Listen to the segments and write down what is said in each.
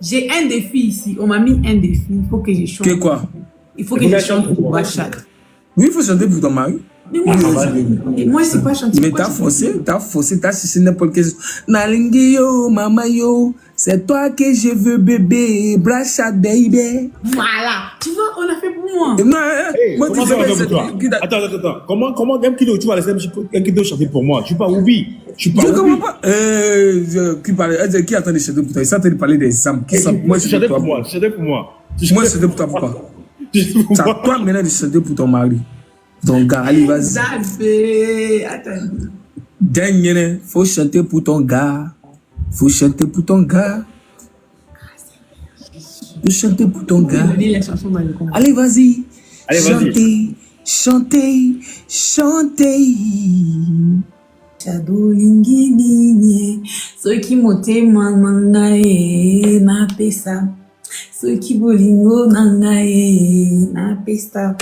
J'ai un défi ici. On m'a mis un défi. Il faut que je chante. Que quoi? Il faut que je chante Bachad. Oui, il faut chanter pour ton mari. Mais moi, moi, je ne sais pas chanter. Mais t'as forcé, t'as cherché n'importe quel. Nalingi yo, mama yo, c'est toi que je veux, bébé, Bachad baby. Voilà. Tu vois, on a fait pour moi. Non, moi, Comment ça va pour toi? Attends. Comment même Kido, tu vas laisser un Kido chanter pour moi? Je suis pas Oubi. Je comprends pas. Qui attend de chanter pour toi? Il s'attend de parler des examens. Moi, je chantais pour moi. Chantais pour moi. Moi, je chantais pour toi, pourquoi? C'est à toi maintenant de chanter pour ton mari. Donc, gars, allez, vas-y. Attends. Dernier, faut chanter pour ton gars. Faut chanter pour ton gars. Faut chanter pour ton gars. Allez, vas-y. Chantez. Shadow lingini soki motema mangae na pesa soki bolingo nangae na pesa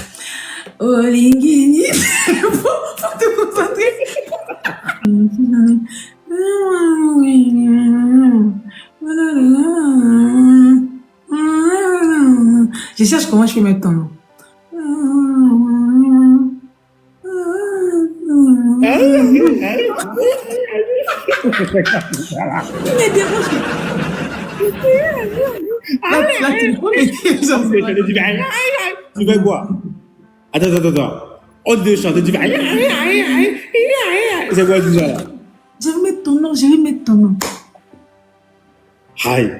oh lingini faut te concentrer. Je cherche comment je peux mettre ton nom. Mais dérange. Tu fais quoi? Attends. On te chante, tu fais. C'est quoi tout ça là? Je vais mettre ton nom. Aïe.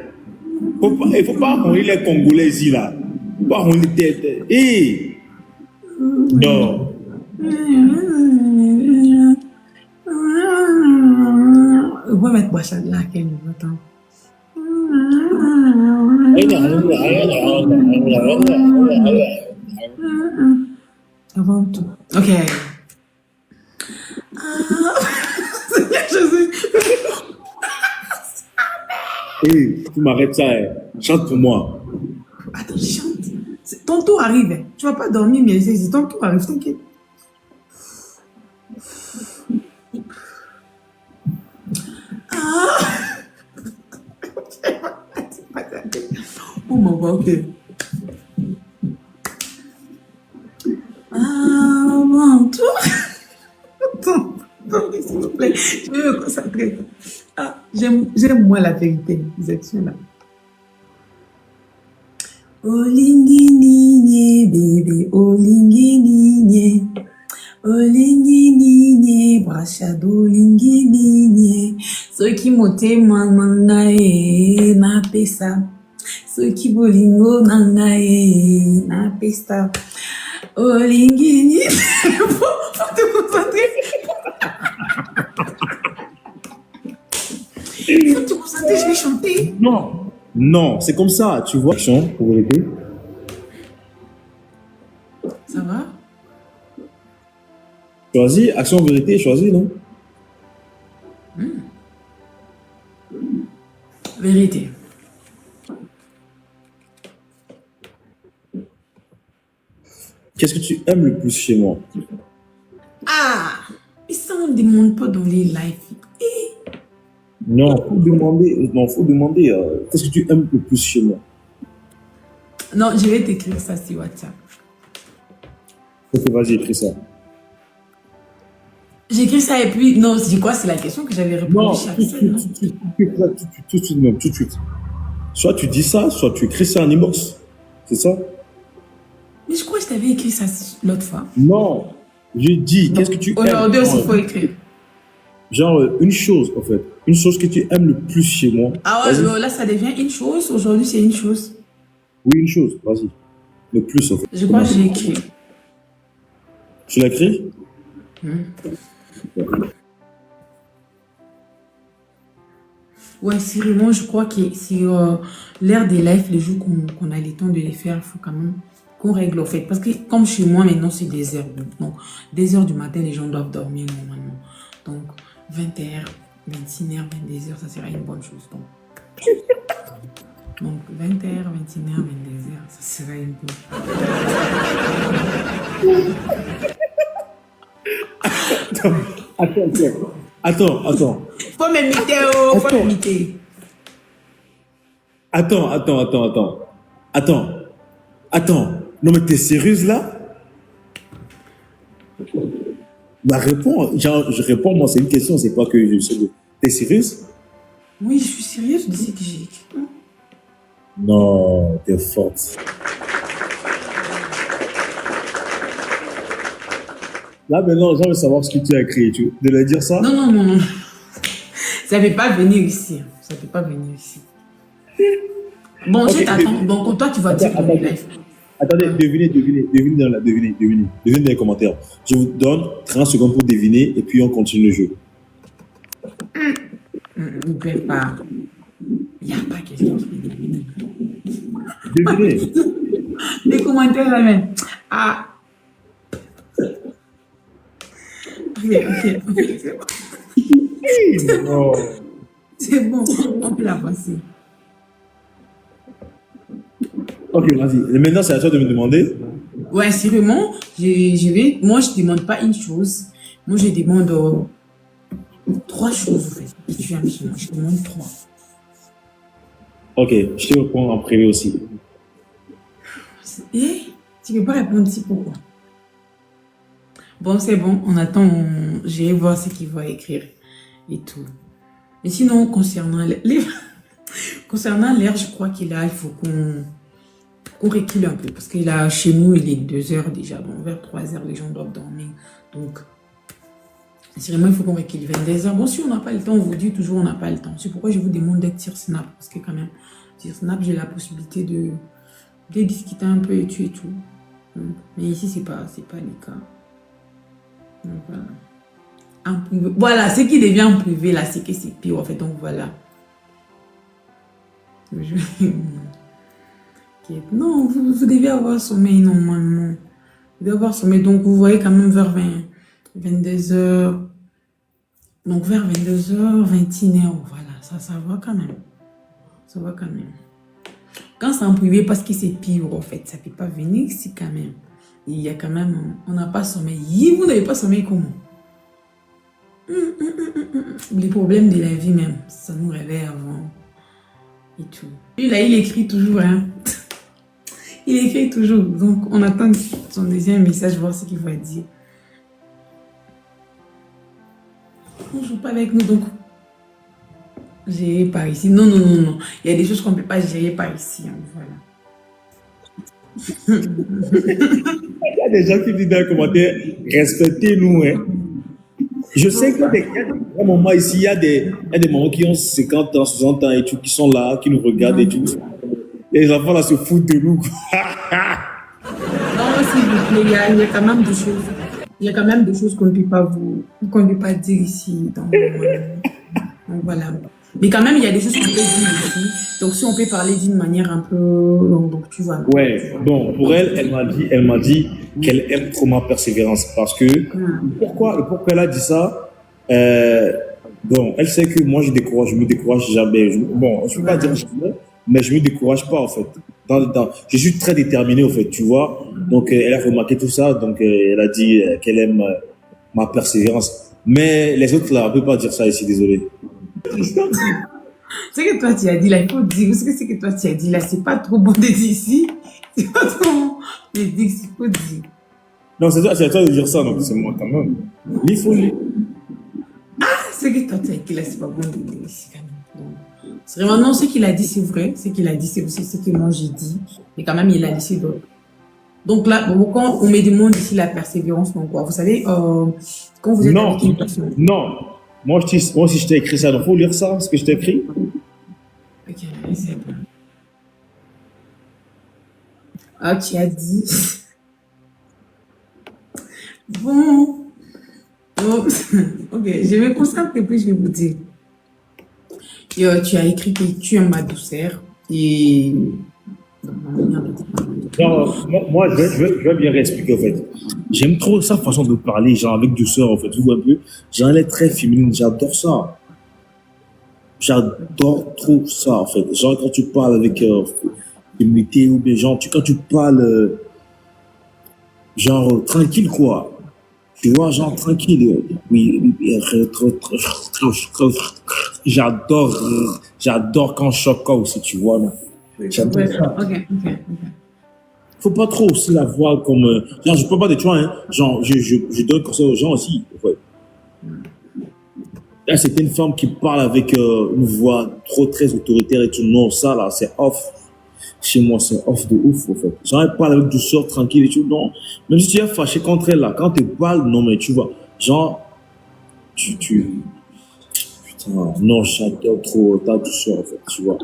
Il faut pas enlever les Congolais ici là. Il faut pas enlever les têtes. Hé! Non. On va mettre Bachad là, quel niveau temps. Avant tout. Ok. Hé, tu m'arrêtes ça. Chante pour moi. Attends, chante. Ton tour arrive. Tu vas pas dormir, mais c'est ton tour arrive, t'inquiète. Oh mon Dieu, ok. Mon tour. Attends, s'il vous plaît. Je vais me concentrer. J'aime moi la vérité, ces actions-là. Olingi ninye, bébé, olingi ninye. Olingi ninye, Bachad olingi ninye. Soki motema mangae na pesa. Soki bolingo nangae na pesa. Olingi ninye. Faut te concentrer. Faut te concentrer, je vais chanter. Non, c'est comme ça, tu vois. Action, pour vérité. Ça va? Choisis, action, vérité, choisis, non? Vérité. Qu'est-ce que tu aimes le plus chez moi? Mais ça, on ne demande pas dans les lives. Non, faut demander. Qu'est-ce que tu aimes le plus chez moi? Non, je vais t'écrire ça sur WhatsApp. Ok, vas-y, écris ça. J'écris ça et puis, non, je crois que c'est la question que j'avais répondu Non, chaque tout de semaine. suite, tout de suite. Soit tu dis ça, soit tu écris ça en inbox. C'est ça? Mais je crois que je t'avais écrit ça l'autre fois. Non, je dis, qu'est-ce que tu aimes? Aujourd'hui aussi, il faut écrire. Genre, une chose, en fait. Une chose que tu aimes le plus chez moi. Ah ouais, là, ça devient une chose. Aujourd'hui, c'est une chose. Oui, une chose, vas-y. Le plus, en fait. Je crois que j'ai écrit. Tu l'as écrit? Ouais, sérieusement, je crois que sur l'ère des lives, les jours qu'on a le temps de les faire, il faut quand même qu'on règle au fait. Parce que comme chez moi, maintenant, c'est des heures. Donc, des heures du matin, les gens doivent dormir normalement. Donc, 20h, 26h, 22h, ça sera une bonne chose. Donc 20h, 21h, 22h, ça sera une bonne chose. Attends. Faut m'imiter, faut m'imiter. Attends, attends, attends, attends. Attends. Attends. Non, mais t'es sérieuse là? Bah, réponds. Genre, je réponds, moi, c'est une question, c'est pas que je sais. T'es sérieuse? Oui, je suis sérieuse de ce que j'ai écrit. Non, t'es forte. Là, maintenant, j'aimerais savoir ce que tu as écrit. Tu de le dire ça? Non, non, non, non. Ça ne peut pas venir ici. Ça ne peut pas venir ici. Bon, Ok, je t'attends. Donc, toi, tu vas dire dans le live. Attendez, devinez dans les commentaires. Je vous donne 30 secondes pour deviner et puis on continue le jeu. Ne peut pas. Il n'y a pas question. Devinez. Les commentaires là même. Ah. Ok. C'est bon. Non. C'est bon. On peut la passer. Ok, vas-y. Maintenant, c'est à toi de me demander. Ouais, sérieusement, moi, je ne demande pas une chose. Moi, je demande 3 choses, en fait. Et tu viens chez moi, je demande 3. Ok, je te réponds en privé aussi. Et tu ne peux pas répondre ici, pourquoi? Bon, c'est bon, on attend, j'irai voir ce qu'il va écrire et tout. Mais sinon, concernant l'air, je crois qu'il faut qu'on recule un peu. Parce qu'il a, chez nous, il est 2 heures déjà. Bon, vers 3 heures, les gens doivent dormir. Donc, sérieusement, il faut qu'on recule 22 heures. Bon, si on n'a pas le temps, on vous dit toujours on n'a pas le temps. C'est pourquoi je vous demande d'être sur Snap. Parce que quand même, sur Snap, j'ai la possibilité de discuter un peu et tout et tout. Mais ici, c'est pas le cas. Donc, voilà. En privé. Voilà, ce qui devient en privé, là, c'est que c'est pire, en fait. Donc, voilà. Non, vous devez avoir sommeil normalement. Vous devez avoir sommeil. Donc, vous voyez quand même vers 22 heures. Donc, vers 22 heures, 21 heures. Voilà, ça va quand même. Ça va quand même. Quand c'est en privé, parce que c'est pire, en fait. Ça ne peut pas venir ici quand même. Il y a quand même... On n'a pas sommeil. Vous n'avez pas sommeil comment? Les problèmes de la vie même. Ça nous réveille avant. Et tout. Lui, là, il écrit toujours, hein. Il écrit toujours. Donc, on attend son deuxième message, voir ce qu'il va dire. On ne joue pas avec nous, donc. Gérer par ici. Non. Il y a des choses qu'on ne peut pas gérer par ici. Hein. Voilà. Il y a des gens qui disent dans les commentaires, respectez-nous. Hein. Je sais qu'il y a des moments ici, il y a des mamans qui ont 50 ans, 60 ans et tout, qui sont là, qui nous regardent et tout. Et les enfants là se foutent de nous. Non, s'il vous plaît, il y a quand même des choses. Il y a quand même des choses qu'on ne peut pas dire ici. Donc voilà. Mais quand même, il y a des choses qu'on peut dire ici. Donc si on peut parler d'une manière un peu... Donc tu vois. Ouais, bon, pour elle m'a dit qu'elle aime trop ma persévérance. Parce que, pourquoi elle a dit ça? Bon, elle sait que moi je me décourage jamais. Je ne peux pas dire jamais, mais je me décourage pas en fait. Je suis très déterminé en fait, tu vois. Donc elle a remarqué tout ça, donc elle a dit qu'elle aime ma persévérance. Mais les autres là, on peut pas dire ça ici, désolé. Ce que toi tu as dit là, il faut dire. Ce que toi tu as dit là, c'est pas trop bon de dire ici. C'est pas trop bon de dire ici, il faut dire. Non, c'est à toi de dire ça, donc c'est moi quand même. Il faut lire. Ce que toi tu as dit là, c'est pas bon de dire ici quand même. C'est vraiment non, ce qu'il a dit c'est vrai. Ce qu'il a dit c'est aussi ce que moi j'ai dit. Mais quand même, il a laissé d'autres. Donc là, quand on me demande ici la persévérance, donc quoi, vous savez, quand vous êtes avec une personne. Non. Moi aussi, je t'ai écrit ça. Donc, il faut lire ça, ce que je t'ai écrit. Ok, c'est bon. Ah, tu as dit. Bon. Ok, je vais concentrer plus, je vais vous dire. Tu as écrit que tu aimes ma douceur et... Non, moi, je vais bien réexpliquer, en fait. J'aime trop sa façon de parler, genre avec douceur, en fait. Vous voyez un peu? Genre, elle est très féminine, j'adore ça. J'adore trop ça, en fait. Genre, quand tu parles avec féminité ou bien genre, quand tu parles, genre, tranquille, quoi. Tu vois, genre tranquille. Oui, j'adore quand je choque aussi, tu vois. Là. J'adore Ouais, ça. ok. Faut pas trop aussi la voir comme. Genre, je peux pas de toi, hein. Genre, je donne conseil aux gens aussi. Ouais. Là, c'était une femme qui parle avec une voix trop très autoritaire et tout. Non, ça là, c'est off. Chez moi, c'est off de ouf, en fait. Genre, elle parle avec douceur, tranquille et tout. Non, même si tu es fâché contre elle là, quand tu parles, non, mais tu vois, genre, putain, non, j'adore trop ta douceur, en fait, tu vois.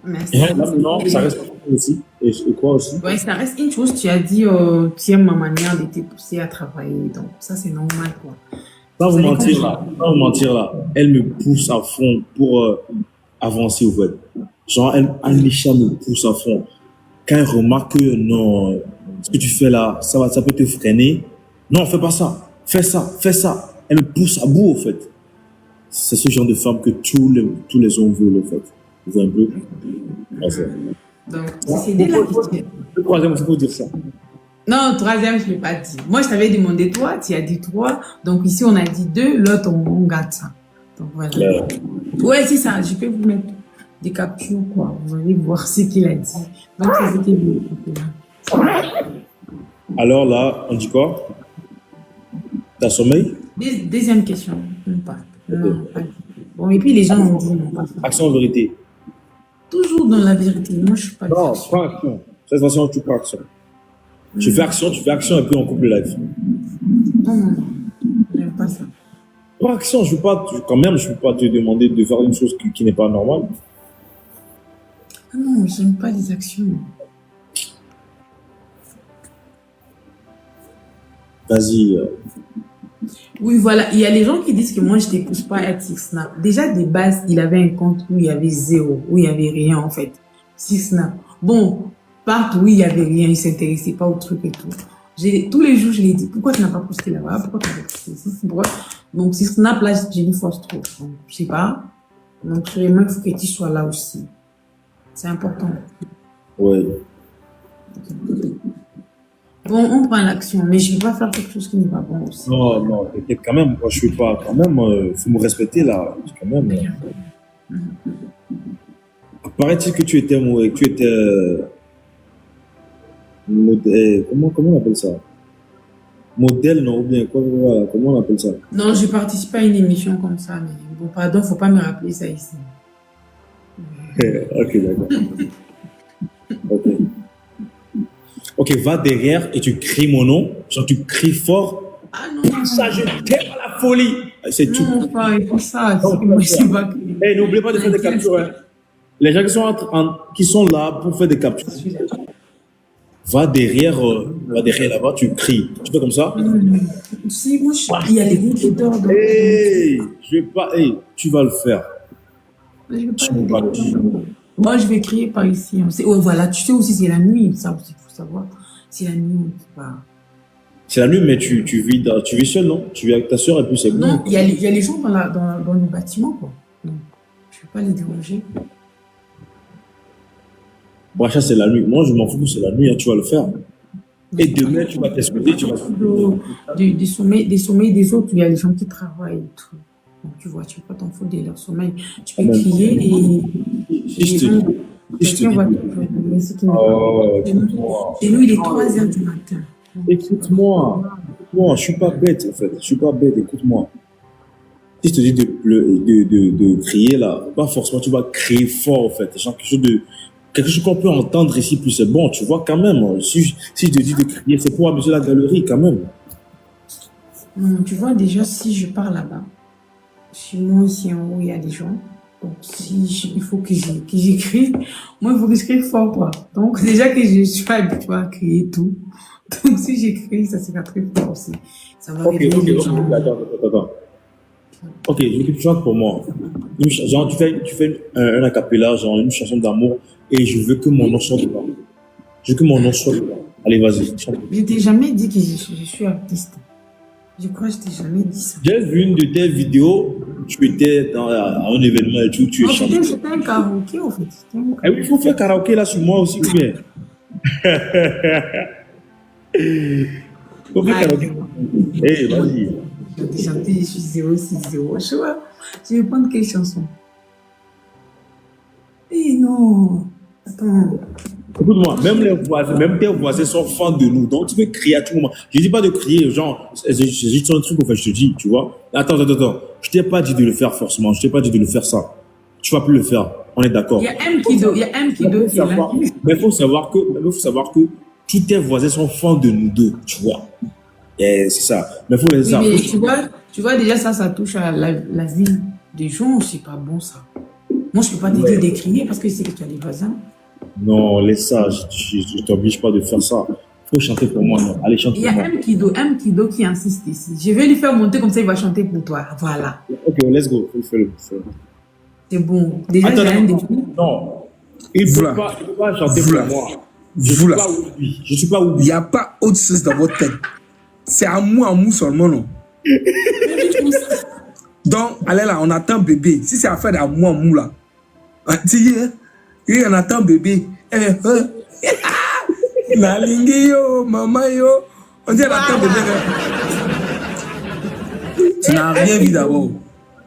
Merci. Et là, maintenant, ça reste aussi. Et quoi aussi? Ouais, ça reste une chose. Tu as dit, tu aimes ma manière de te pousser à travailler. Donc, ça, c'est normal, quoi. Sans vous Ça dépend. mentir là, sans vous mentir là, elle me pousse à fond pour avancer, au fait. Genre, Anisha me pousse à fond. Quand elle remarque que non, ce que tu fais là, ça peut te freiner. Non, fais pas ça. Fais ça, fais ça. Elle me pousse à bout, au fait. C'est ce genre de femme que tous les hommes veulent, en fait. Vous voyez un peu? Ouais, c'est- Donc, c'est dès la question. Le troisième, il faut dire ça. Non, troisième, je ne l'ai pas dit. Moi, je t'avais demandé toi, tu as dit trois. Donc, ici, on a dit deux. L'autre, on garde ça. Donc, voilà. Claire. Ouais, c'est ça. Je peux vous mettre des captures, quoi. Vous allez voir ce qu'il a dit. Donc, ça, c'était le. Alors là, on dit quoi? T'as sommeil? Deuxième question. Non, pas. Non, pas. Bon, et puis les gens ont dit non, pas ça. Action en vérité. Toujours dans la vérité. Moi, je suis pas Non, d'accord. pas action. Cette façon, tu prends action. Tu fais action, et puis on coupe le live. Non. J'aime pas ça. Pas action, je veux pas te demander de faire une chose qui n'est pas normale. Ah non, j'aime pas les actions. Vas-y. Oui, voilà. Il y a les gens qui disent que moi, je ne pousse pas à être Snap. Déjà, de base, il avait un compte où il y avait zéro, où il y avait rien, en fait. Snap. Bon, partout où il y avait rien, il s'intéressait pas au truc et tout. Tous les jours, je lui ai dit, pourquoi tu n'as pas posté là-bas? Pourquoi tu n'as pas posté ici? Pourquoi? Donc, si Snap, là, j'ai une force trop. Donc, je sais pas. Donc, vraiment, il faut que tu sois là aussi. C'est important. Ouais. Bon, on prend l'action, mais je ne vais pas faire quelque chose qui n'est pas bon aussi. Non, t'inquiète quand même. Moi, je suis pas, quand même, faut me respecter là. Quand même. Paraît-il que tu étais modèle, comment on appelle ça? Modèle, non, ou bien quoi, voilà, comment on appelle ça? Non, je participe à une émission comme ça, mais bon, pardon, faut pas me rappeler ça ici. Ok, d'accord. Ok. Ok, va derrière et tu cries mon nom. Genre, tu cries fort. Ah non, Ça, je t'aime à la folie. C'est tout. non, pas, il faut ça. Non, Moi, je sais pas. Eh, n'oubliez pas de faire des captures. Hein. Les gens qui sont là pour faire des captures. Va derrière là-bas, tu cries. Tu fais comme ça. Tu sais, moi, il y a les gens qui dorment. Donc, Hey, je vais pas. Hey, tu vas le faire. je vais Tu pas vas les le faire. Moi, je vais crier par ici. Oh, voilà, tu sais aussi, c'est la nuit. Ça aussi, il faut savoir. C'est la nuit, on peut pas. C'est la nuit, mais tu vis seul, non? Tu vis avec ta soeur et puis c'est bon. Non, il y a les gens dans le bâtiment, quoi. Donc, je ne vais pas les déranger. Moi, ça, c'est la nuit. Moi, je m'en fous, c'est la nuit, hein, tu vas le faire. Et demain, tu vas t'excuser, tu vas. Des sommeils des autres, il y a des gens qui travaillent et tout. Donc, tu vois, tu peux pas t'en foutre de leur sommeil. Tu peux crier et Si je te dis. quelqu'un va te dire ce qui n'est pas Oh, bon. Et nous, il est 3 heures du matin. écoute-moi, je suis pas bête, en fait. Je suis pas bête, écoute-moi. Si je te dis de crier, là, pas forcément, tu vas crier fort, en fait. Genre quelque chose qu'on peut entendre ici, plus c'est bon, tu vois, quand même. Si je te dis de crier, c'est pour amuser la galerie, quand même. Non, tu vois, déjà, si je pars là-bas, chez moi, ici en haut, il y a des gens. Donc, il faut que j'écris. Moi, il faut que je crie fort, quoi. Donc, déjà que je suis pas habituée à crier tout. Donc, si j'écris, ça sera très fort aussi. Ça va réveiller les gens. Attends. Ok, je veux que tu chantes pour moi. Genre, tu fais un acapella, genre une chanson d'amour, et je veux que mon nom soit dedans. Je veux que mon nom soit dedans. Allez, vas-y, chante. Je t'ai jamais dit que je suis artiste. Je crois que je t'ai jamais dit ça. J'ai vu une de tes vidéos, tu étais à un événement et tout, tu es Non, chanté. c'était un karaoké, en fait. Eh oui, il faut faire karaoké là sur moi aussi, ou bien? Faut faire karaoké. Eh, vas-y. Chanter, je suis 060. Je vois. Je vais prendre quelle chanson? Eh non. Attends. Écoute-moi, même les voisins, même tes voisins sont fans de nous. Donc, tu peux crier à tout moment. Je dis pas de crier, genre, c'est juste un truc, en fait, je te dis, tu vois. Attends. Je t'ai pas dit de le faire forcément. Je t'ai pas dit de le faire ça. Tu vas plus le faire. On est d'accord. Il y a M Kido qui est là. Mais il faut savoir que tous tes voisins sont fans de nous deux, tu vois. Et c'est ça. Mais il faut les Oui, savoir. mais tu vois déjà ça touche à la vie des gens, c'est pas bon ça. Moi, je peux pas te dire de crier parce que c'est que tu as des voisins. Non, laisse ça. Je t'oblige pas de faire ça. Faut chanter pour moi, non. Allez, chante Il y pour a moi. M Kido qui insiste ici. Je vais lui faire monter comme ça, il va chanter pour toi. Voilà. Ok, let's go. Fais-le. C'est bon. Déjà, Attends, j'ai un défi. non. Il ne Voilà. peut pas chanter Voilà. pour moi. Je suis Voilà. pas Oubi. Je suis pas Il Oubi. n'y a pas autre chose dans votre tête. C'est à mou seulement, non? Donc, allez là, on attend bébé. Si c'est affaire d'amour à mou là, on attend bébé. Nalingi yo, maman yo. On dit on attend bébé. Tu n'as rien vu d'abord.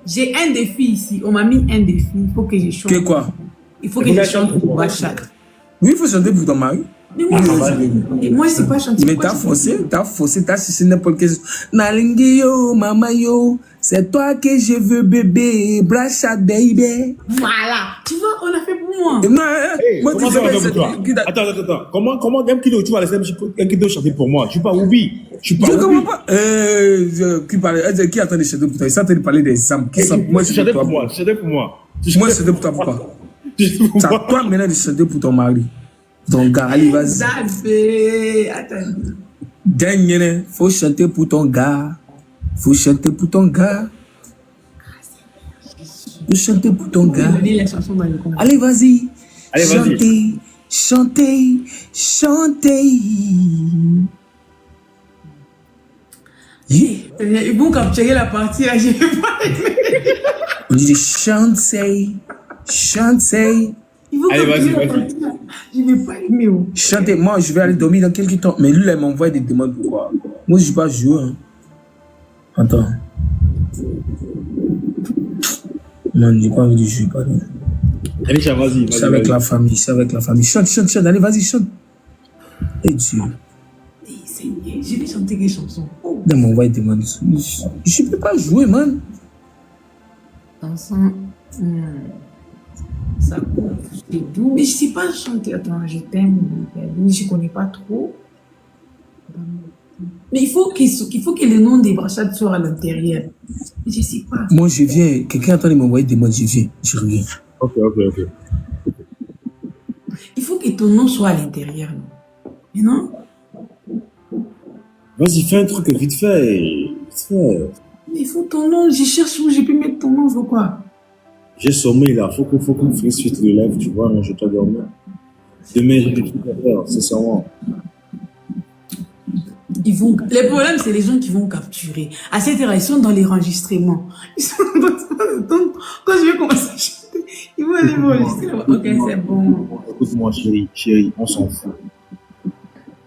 J'ai un défi ici. On m'a mis un défi. Il faut que je chante. Que quoi? Il faut que je chante pour Bachat. Oui, il faut chanter pour ton mari. Mais moi, moi, je sais pas chanter. Mais t'as faussé, t'as cherché n'importe quelle chose. Nalingi yo, maman yo, c'est toi que je veux bébé, Brasha baby. Voilà. Tu vois, on a fait pour moi. Non, moi, Comment tu ça va sais, pour toi? Attends. Comment Mkido, tu vas laisser Mkido chanter pour moi? Je suis pas Oubi. Je suis pas je comprends Oubi. pas. Qui attend de chanter pour toi? Ils sont en train de parler des âmes. Moi, Tu chantais pour moi. Tu chantais pour moi. Moi, je chantais pour toi, pourquoi? Tu chantais pour C'est à moi. toi maintenant de chanter pour ton mari. Ton gars, allez, vas-y. Zabé. Attends. Dernier, faut chanter pour ton gars. Faut chanter pour ton gars. Faut chanter pour ton gars. Donner la chanson dans le compte. Allez, vas-y. Allez, vas-y. Chantez. Yeah. Ils vont capturer la partie là. Je vais pas aimer. On dit chantez. Ils vont Allez, capturer vas-y. la partie là. Je vais pas aimer. Oh. Chantez. Moi, je vais aller dormir dans quelques temps. Mais lui, là, il m'envoie des demandes pour quoi? Moi, je ne vais pas jouer. Hein. Attends. Man, j'ai pas envie de jouer, pardon. Allez, vas-y. C'est avec la famille, Chante. Allez, vas-y, chante. Et Dieu. Eh, Seigneur, je vais chanter des chansons. Oh. Là, m'envoie des demandes. Je ne peux pas jouer, man. Dansant. Ça coupe. C'est doux. Mais je sais pas chanter. Attends, je t'aime. Je connais pas trop. Mais il faut que le nom des brachades soit à l'intérieur. Je sais pas. Moi, je viens. Quelqu'un attend de m'envoyer des demandes, je viens. Je reviens. Ok. Il faut que ton nom soit à l'intérieur. Mais non? Vas-y, fais un truc vite fait. Mais il faut ton nom. Je cherche où je peux mettre ton nom. Faut quoi? J'ai sommeil là. Faut qu'on finisse suite le live, tu vois. Je dois dormir. Demain, j'ai des trucs à faire, sincèrement. Le problème, c'est les gens qui vont capturer. À cette heure, ils sont dans les enregistrements. Ils sont dans... Quand je vais commencer à chanter, ils vont aller m'enregistrer là-bas. Ok, c'est bon. Écoute-moi, chérie, on s'en fout.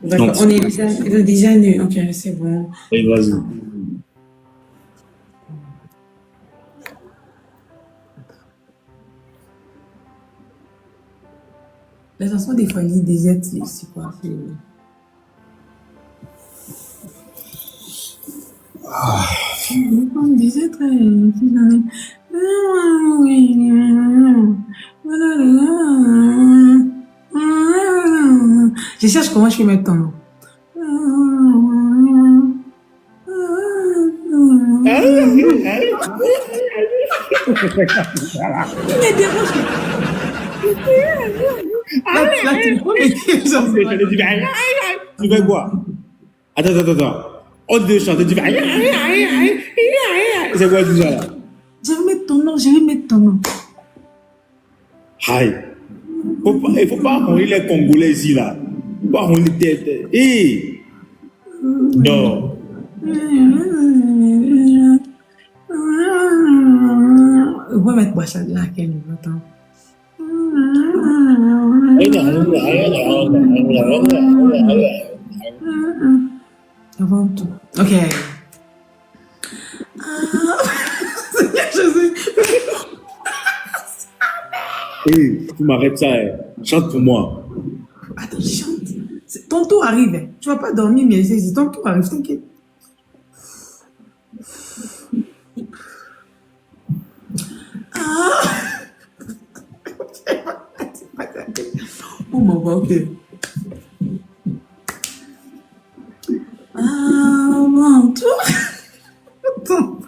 D'accord, on est déjà nul. Ok, c'est bon. Allez, vas-y. La chanson des foyers désertes, c'est quoi? Des êtres je cherche comment je peux mettre ton nom. Tu fais quoi? Attends. On te chante, tu fais. C'est quoi tout ça là? Je vais mettre ton nom. Aïe. Il faut pas enlever les Congolais ici là. Faut pas enlever les têtes. Hé! Non. On va mettre Bachat là, quel niveau, attends. Avant tout. Ok. Je sais. Hey, tu m'arrêtes ça, hein. Chante pour moi. Attends, chante. Ton tour arrive. Hein. Tu vas pas dormir, mais c'est ton tour arrive, t'inquiète. Oh mon God, ok. Mon tour. Attends,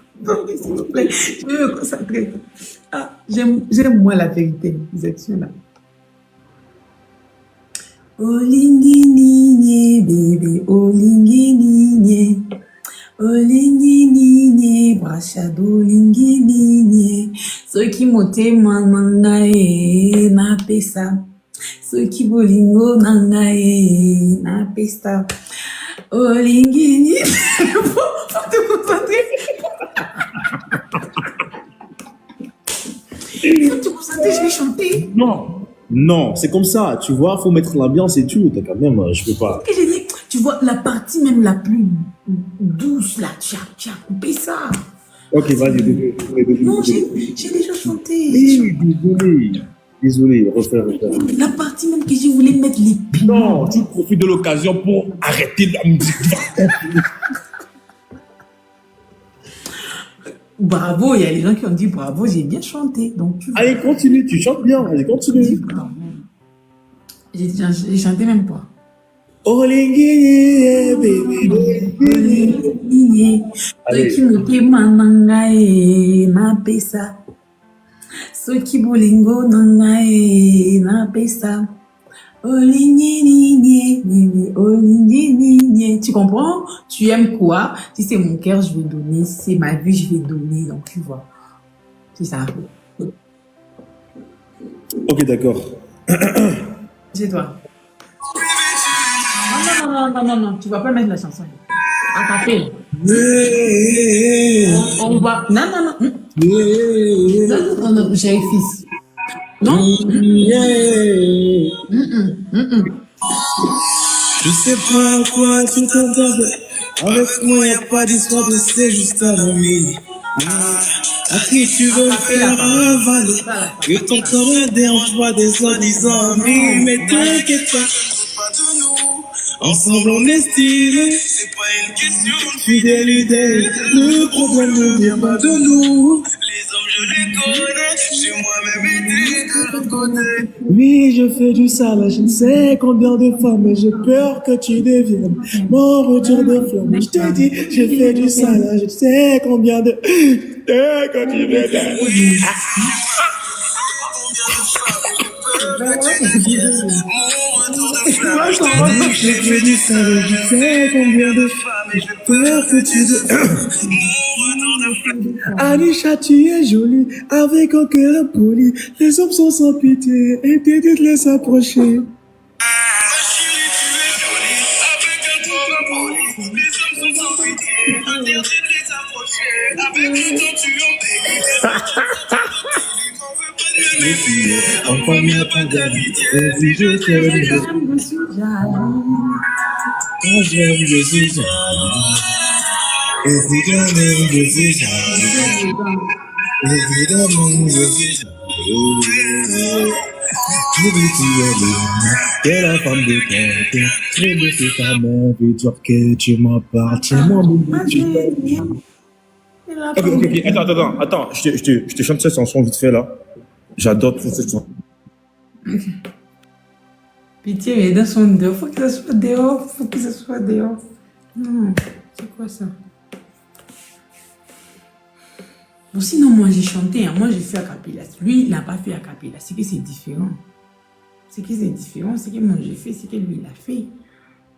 s'il vous plaît. Je veux me concentrer. J'aime moi la vérité, les actions là. Olingi bébé, olingi olingi brachado, olingi ceux qui moté manangae na pesa, ceux qui bolingo nangae na pesa, olingi faut te concentrer. Faut te concentrer, je vais chanter. Non, c'est comme ça, tu vois, faut mettre l'ambiance et tout. T'as quand même, je peux pas. Et j'ai dit, tu vois, la partie même la plus douce, là, tu as coupé ça. Ok, vas-y, désolé. Non, j'ai déjà chanté. Désolé, refaire. La partie même que je voulais mettre les piments. Non, tu profites de l'occasion pour arrêter la musique. Bravo, il y a les gens qui ont dit bravo, j'ai bien chanté. Donc, tu vois. Allez, continue, tu chantes bien, allez, continue. J'ai chanté même pas. Olingi, baby. Ceux qui moquent manangae na pesa. Ceux qui bolingo nangae na pesa. Olingi, tu comprends? Tu aimes quoi? Si c'est mon cœur, je vais donner. Si c'est ma vie, je vais donner. Donc, tu vois. C'est ça. Ok, d'accord. C'est toi. Non. Tu vas pas mettre la chanson. À taper. On va. Non. Non, j'ai fils. Non? Je sais pas à quoi tu t'entends. Avec moi, y a pas d'histoire de c'est juste un ami. À qui tu veux faire avaler? Que ton corps est dérange des soi-disant amis. Mais t'inquiète pas de nous. Ensemble on est stylé. C'est pas une question de fidélité. Le problème ne vient pas de nous. Les hommes je les connais. Chez moi-même été de l'autre côté. Oui, je fais du sale, je ne sais combien de fois, mais j'ai peur que tu deviennes mon retour de flamme. Je te dis, je fais du sale, je ne sais combien de... Quand tu deviennes... Je fais du sale, je sais combien de fois, mais j'ai peur que tu deviennes... Anisha, tu es jolie, avec un cœur poli. Les hommes sont sans pitié, interdit de les approcher. Enfin, il n'y a pas d'amitié, si je t'aime, je suis jaloux. Quand j'aime, je suis jaloux. Et si j'aime, je suis jaloux. Évidemment, je suis jaloux. J'oublie tu es libre, t'es la femme de ton cœur. Je me fais ta main, veux dire que tu m'appartiens. Moi, mon Dieu, tu m'appartiens. Ok, attends, je te chante cette chanson vite fait là. J'adore trop cette chanson. Pitié, mais dans son dehors, faut que ça soit dehors. Non, c'est quoi ça? Bon, sinon, moi j'ai chanté, hein. Moi j'ai fait a cappella. Lui, il n'a pas fait a cappella. C'est que c'est différent. C'est que moi j'ai fait, c'est que lui il a fait.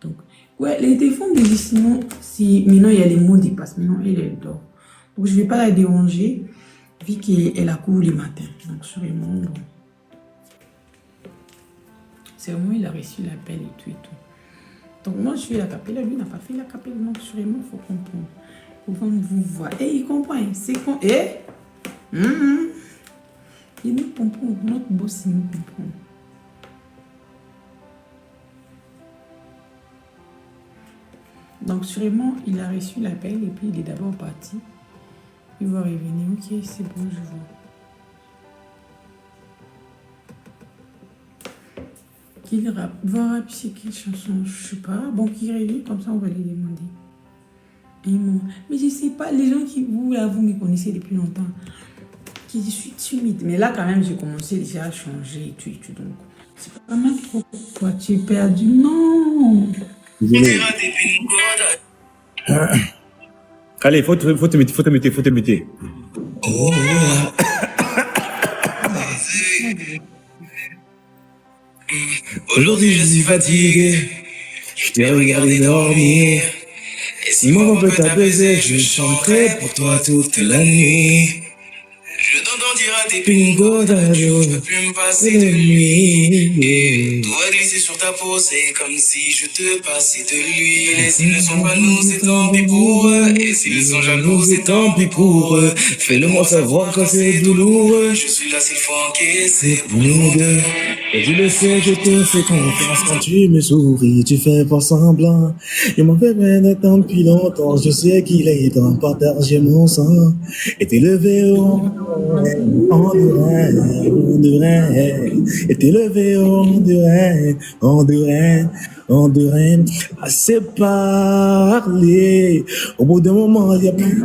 Donc, ouais, les téléphones de lui, sinon, si maintenant il y a les mots qui passent, maintenant elle dort. Donc, je ne vais pas la déranger, vu qu'elle a cours le matin. Donc, sûrement, bon. C'est vraiment, il a reçu l'appel et tout et tout. Donc, moi, je fais la capella, lui n'a pas fait la capella. Donc, sûrement, il faut comprendre. Faut vous voir. Et il comprend, hein. C'est con. Il nous comprend. Notre boss, il nous comprend. Donc, sûrement, il a reçu l'appel et puis il est d'abord parti. Il va revenir. Ok, c'est bon, je vois. Qu'il rappe. Va rapper, c'est quelle chanson? Je sais pas. Bon, qu'il revient, comme ça, on va lui demander. Et moi, mais je sais pas, les gens qui, vous, là, vous me connaissez depuis longtemps, qui je suis timide. Mais là, quand même, j'ai commencé déjà à changer et tout, donc. C'est pas mal trop. Toi, tu es perdu. Non! Désolé. Allez, faut te muter. Aujourd'hui je suis fatigué, je t'ai regardé dormir. Et si mon vent peut t'apaiser, je chanterai pour toi toute la nuit. Je t'entends dire à tes pingos d'adio, je peux plus me passer de lui. Tout va glisser sur ta peau, c'est comme si je te passais de l'huile. Et s'ils ne sont pas nous, c'est tant pis pour eux. Et s'ils sont jaloux, c'est tant pis pour eux. Fais-le-moi savoir quand c'est douloureux. Je suis là s'il faut encaisser pour nous deux. Et tu le sais, je te fais confiance quand tu me souris, tu fais pas semblant. Il m'en fait peine d'être depuis longtemps, je sais qu'il est temps de partager mon sang. Et t'es levé au en de reine, et t'es levé au de reine, assez parlé. Au bout d'un moment, il y a plus.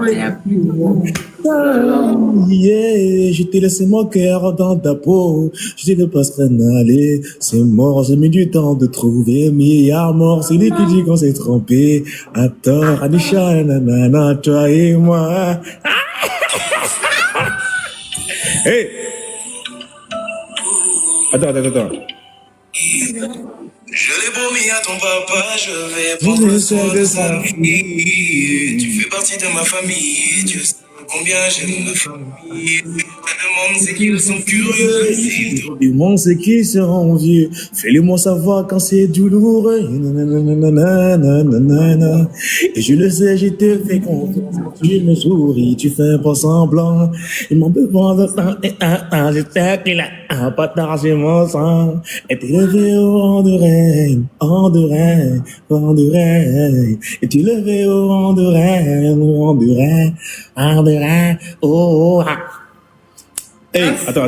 Yeah, je t'ai laissé mon cœur dans ta peau. Je t'ai ne pas se aller. C'est mort, j'ai mis du temps de trouver. Milliard mort, c'est lui qui dit qu'on s'est trompé. À tort, Anisha, nanana, toi et moi. Hey! Attends. Je l'ai promis à ton papa, je vais prendre soin de sa fille. Tu fais partie de ma famille, Dieu sait combien j'aime ma famille. La demande c'est qu'ils sont curieux, Ils m'ont c'est qu'ils seront vieux. Fais-le-moi savoir quand c'est douloureux. Nanana. Et je le sais, je te fais confiance. Tu me souris, tu fais pas semblant. Ils m'ont besoin de temps et je sais qu'il a partagé mon sang. Et t'es levé au rang de reine, et tu levé au rang de reine, oh, ah. Hey, attends.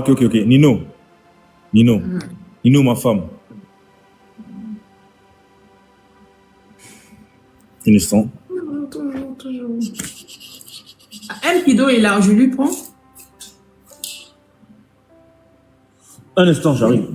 Ok. Nino, ma femme. Un instant. Toujours. Un pido est là, je lui prends. Un instant, j'arrive.